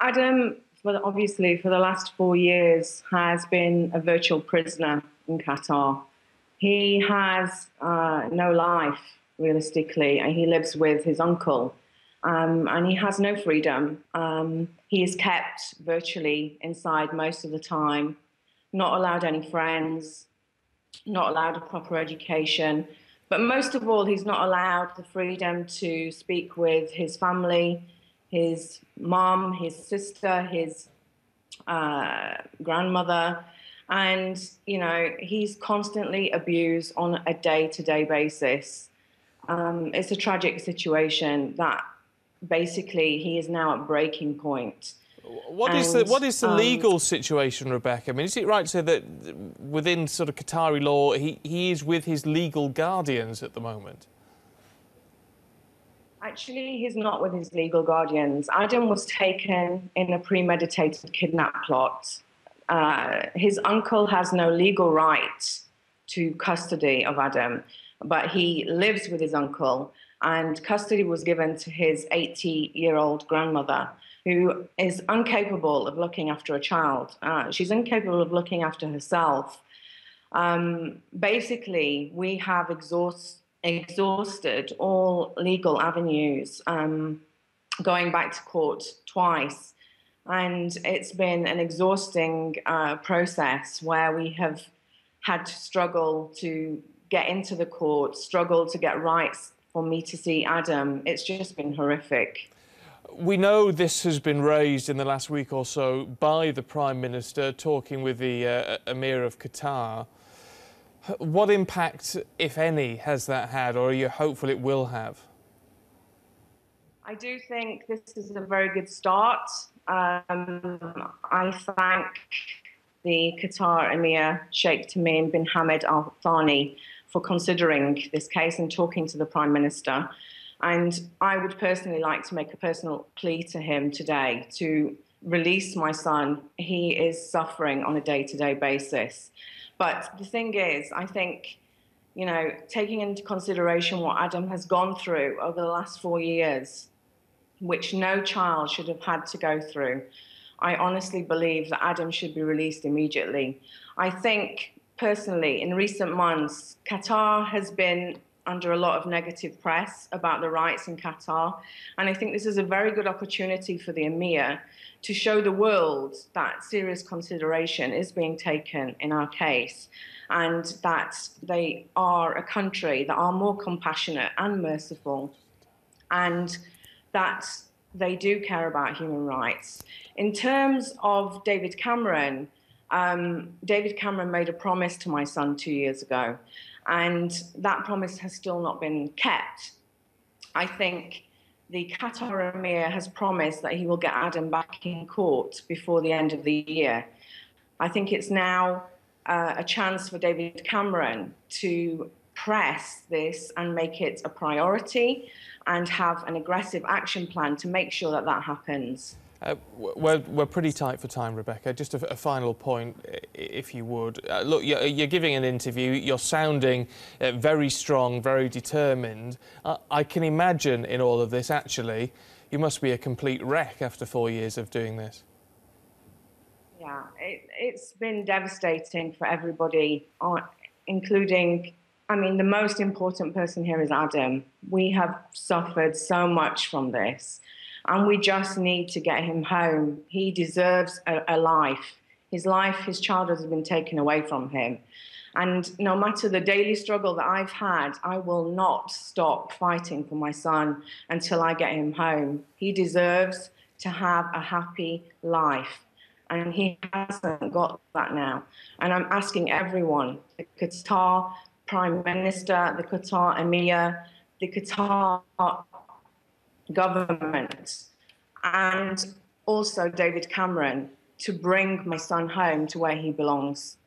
Adam, obviously, for the last 4 years, has been a virtual prisoner in Qatar. He has no life, realistically, and he lives with his uncle. And he has no freedom. He is kept virtually inside most of the time, not allowed any friends, not allowed a proper education. But most of all, he's not allowed the freedom to speak with his family, his mom, his sister, his grandmother. And, he's constantly abused on a day-to-day basis. It's a tragic situation that basically he is now at breaking point. What is the legal situation, Rebecca? I mean, is it right to say that within sort of Qatari law, he is with his legal guardians at the moment? Actually, he's not with his legal guardians. Adam was taken in a premeditated kidnap plot. His uncle has no legal right to custody of Adam, but he lives with his uncle, and custody was given to his 80-year-old grandmother, who is incapable of looking after a child. She's incapable of looking after herself. Basically, we have exhausted all legal avenues, going back to court twice. And it's been an exhausting process where we have had to struggle to get into the court, struggle to get rights for me to see Adam. It's just been horrific. We know this has been raised in the last week or so by the Prime Minister talking with the Emir of Qatar. What impact, if any, has that had, or are you hopeful it will have? I do think this is a very good start. I thank the Qatar Emir, Sheikh Tamim bin Hamad Al Thani, for considering this case and talking to the Prime Minister. And I would personally like to make a personal plea to him today to release my son. He is suffering on a day-to-day basis. But the thing is, I think, taking into consideration what Adam has gone through over the last 4 years, which no child should have had to go through, I honestly believe that Adam should be released immediately. I think, personally, in recent months, Qatar has been under a lot of negative press about the rights in Qatar. And I think this is a very good opportunity for the Emir to show the world that serious consideration is being taken in our case, and that they are a country that are more compassionate and merciful, and that they do care about human rights. In terms of David Cameron made a promise to my son 2 years ago, and that promise has still not been kept. I think the Qatar Emir has promised that he will get Adam back in court before the end of the year. I think it's now a chance for David Cameron to press this and make it a priority and have an aggressive action plan to make sure that that happens. We're pretty tight for time, Rebecca. Just a final point, if you would. Look, you're giving an interview. You're sounding very strong, very determined. I can imagine in all of this, actually, you must be a complete wreck after 4 years of doing this. Yeah, it's been devastating for everybody, including, the most important person here is Adam. We have suffered so much from this, and we just need to get him home. He deserves a life. His childhood has been taken away from him. And no matter the daily struggle that I've had, I will not stop fighting for my son until I get him home. He deserves to have a happy life, and he hasn't got that now. And I'm asking everyone, the Qatar Prime Minister, the Qatar Emir, the Qatar government, and also David Cameron, to bring my son home to where he belongs.